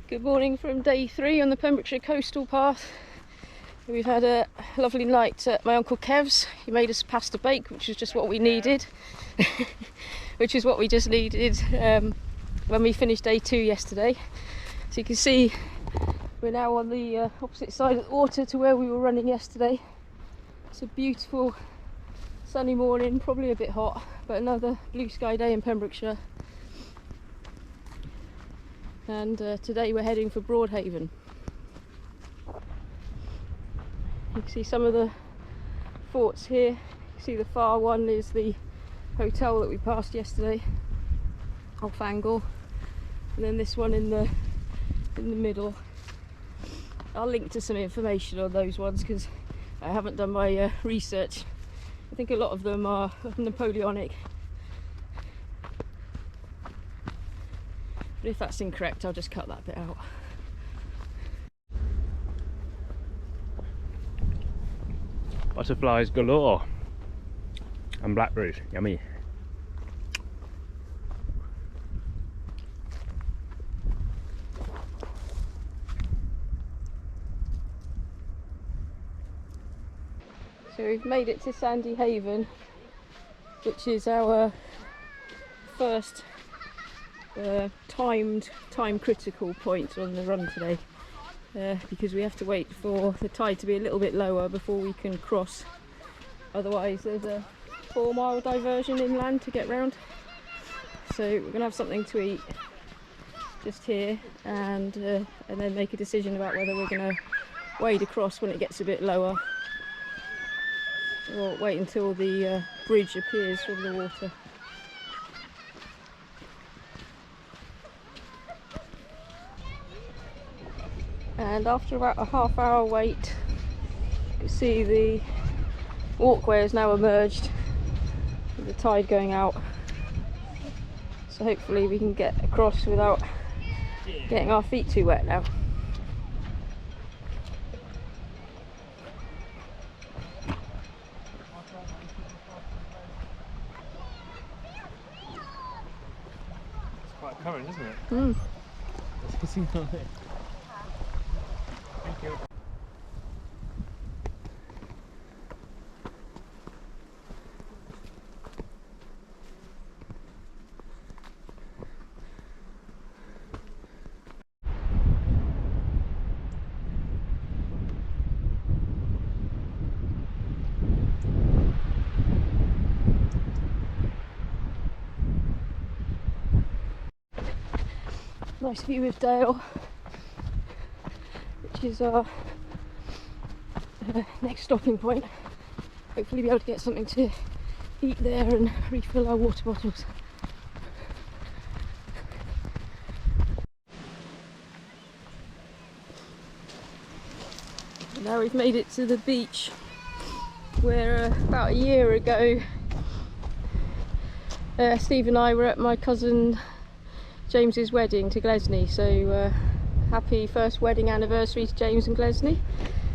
Good morning from day 3 on the Pembrokeshire Coast Path. We've had a lovely night at my Uncle Kev's. He made us pasta bake, which is just what we needed. Which is what we just needed when we finished day 2 yesterday. So you can see we're now on the opposite side of the water to where we were running yesterday. It's a beautiful sunny morning, probably a bit hot, but another blue sky day in Pembrokeshire. And today we're heading for Haven. You can see some of the forts here. You can see the far one is the hotel that we passed yesterday, Alfangle, and then this one in the middle. I'll link to some information on those ones because I haven't done my research. I think a lot of them are Napoleonic. But if that's incorrect, I'll just cut that bit out. Butterflies galore and blackberries, yummy. So we've made it to Sandy Haven, which is our first time critical point on the run today, because we have to wait for the tide to be a little bit lower before we can cross. Otherwise there's a 4-mile diversion inland to get round, so we're going to have something to eat just here and then make a decision about whether we're going to wade across when it gets a bit lower or wait until the bridge appears from the water. And after about a half-hour wait, you can see the walkway has now emerged with the tide going out, so hopefully we can get across without getting our feet too wet now. It's quite a current, isn't it? Mm. Thank you. Nice view of Dale, which is our next stopping point. Hopefully be able to get something to eat there and refill our water bottles. Now we've made it to the beach where about a year ago Steve and I were at my cousin James's wedding to Glesney, so happy first wedding anniversary to James and Glesney.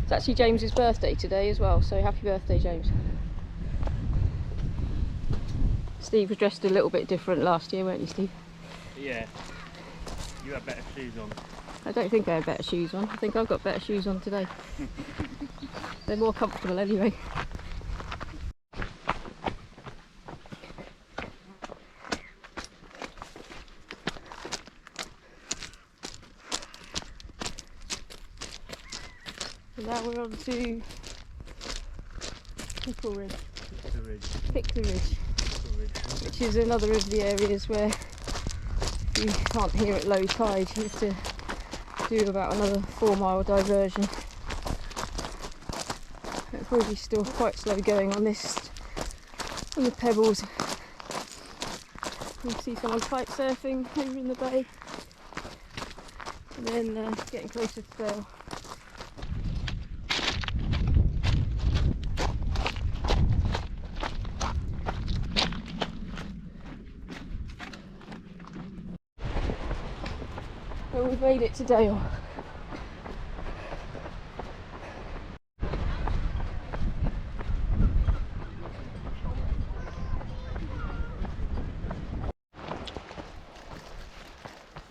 It's actually James's birthday today as well, so happy birthday, James. Steve was dressed a little bit different last year, weren't you, Steve? Yeah. You had better shoes on. I don't think I had better shoes on. I think I've got better shoes on today. They're more comfortable anyway. And now we're on to Pickle Ridge. Pickle Ridge, which is another of the areas where you can't hear at low tide. You have to do about another 4-mile diversion. It's probably still quite slow going on this, on the pebbles. You can see someone kite surfing over in the bay, and then getting closer to Dale. Well, we've made it to Dale.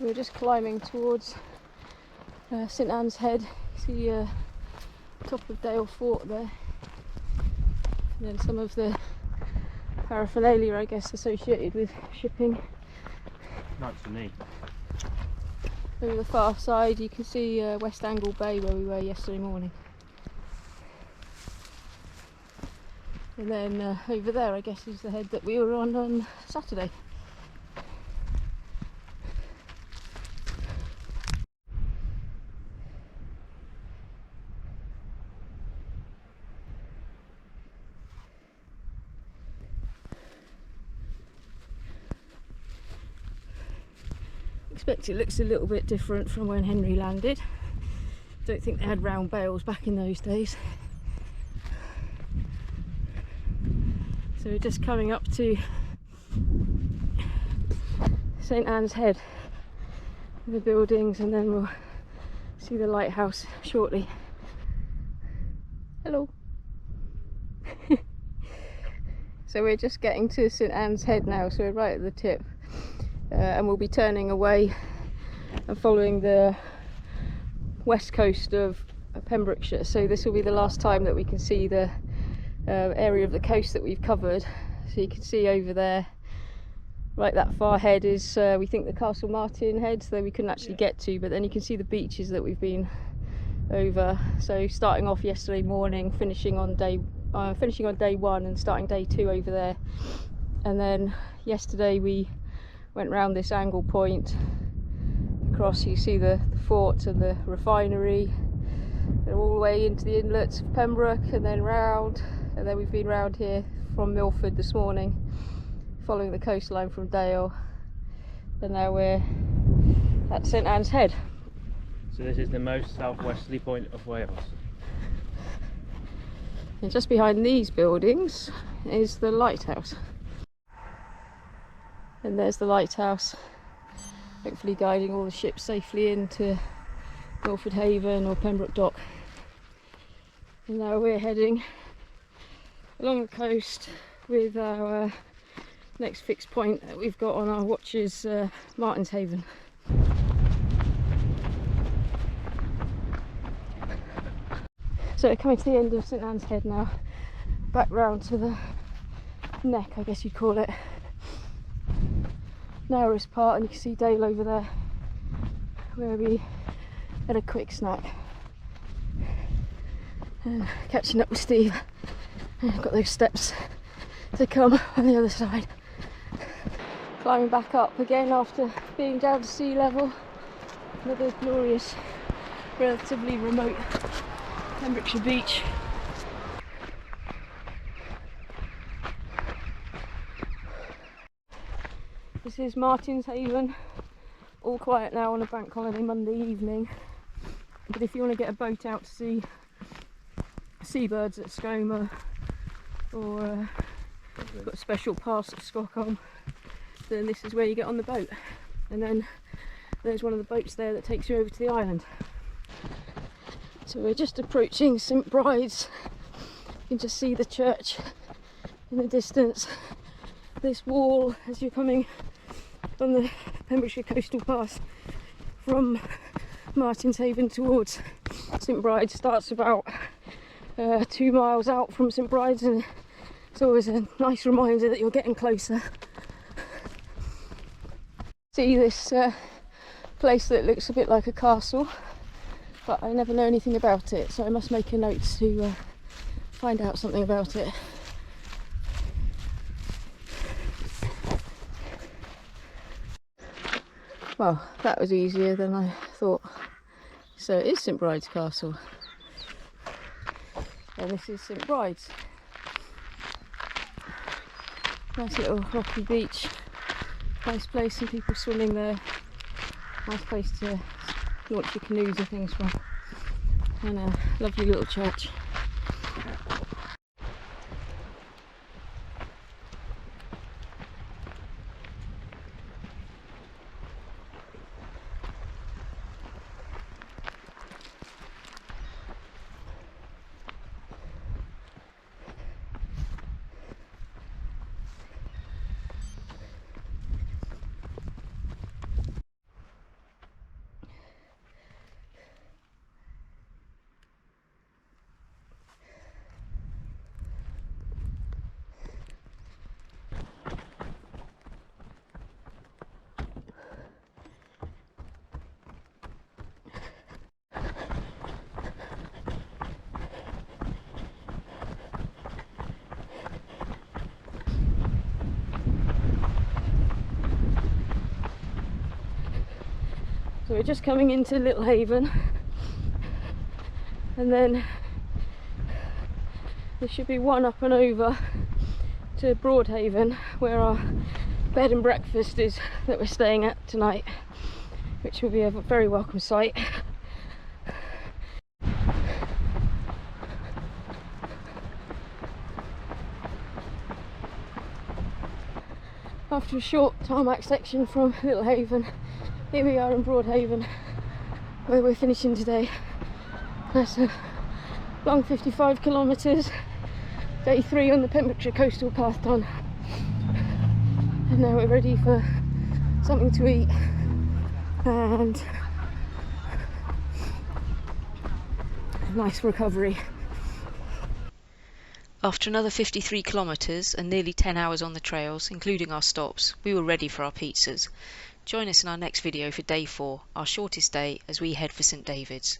We're just climbing towards St Anne's Head. See top of Dale Fort there. And then some of the paraphernalia, I guess, associated with shipping. Nice and neat. Over the far side you can see West Angle Bay where we were yesterday morning. And then over there I guess is the head that we were on Saturday. It looks a little bit different from when Henry landed. Don't think they had round bales back in those days. So we're just coming up to St Anne's Head, the buildings, and then we'll see the lighthouse shortly. Hello. So we're just getting to St Anne's Head now, so we're right at the tip. And we'll be turning away and following the west coast of Pembrokeshire. So this will be the last time that we can see the area of the coast that we've covered. So you can see over there, right, that far head is we think the Castle Martin head, though we couldn't actually get to, but then you can see the beaches that we've been over. So starting off yesterday morning, finishing on day one and starting day two over there. And then yesterday we went round this angle point across. You see the fort and the refinery, and all the way into the inlets of Pembroke, and then round, and then we've been round here from Milford this morning following the coastline from Dale, and now we're at St Anne's Head. So this is the most southwesterly point of Wales. And just behind these buildings is the lighthouse. And there's the lighthouse, hopefully guiding all the ships safely into Milford Haven or Pembroke Dock. And now we're heading along the coast with our next fixed point that we've got on our watches, Martin's Haven. So we're coming to the end of St Anne's Head now, back round to the neck, I guess you'd call it. Narrowest part, and you can see Dale over there where we had a quick snack and catching up with Steve. And I've got those steps to come on the other side. Climbing back up again after being down to sea level. Another glorious, relatively remote Pembrokeshire beach. This is Martin's Haven, all quiet now on a bank holiday Monday evening, but if you want to get a boat out to see seabirds at Skomer, or got a special pass at Stockholm, then this is where you get on the boat, and then there's one of the boats there that takes you over to the island. So we're just approaching St Bride's. You can just see the church in the distance. This wall as you're coming on the Pembrokeshire Coastal Path from Martin's Haven towards St Bride's starts about 2 miles out from St Bride's, and it's always a nice reminder that you're getting closer. See this place that looks a bit like a castle, but I never know anything about it, so I must make a note to find out something about it. Well, that was easier than I thought. So it is St Bride's Castle. And this is St Bride's. Nice little rocky beach. Nice place, and people swimming there. Nice place to launch your canoes and things from. And a lovely little church. we're just coming into Little Haven, and then there should be one up and over to Broadhaven, where our bed and breakfast is that we're staying at tonight, which will be a very welcome sight. After a short tarmac section from Little Haven, here we are in Broadhaven, where we're finishing today. That's a long 55 kilometres, day 3 on the Pembrokeshire Coastal Path done. And now we're ready for something to eat and a nice recovery. After another 53 kilometres and nearly 10 hours on the trails, including our stops, we were ready for our pizzas. Join us in our next video for day 4, our shortest day, as we head for St David's.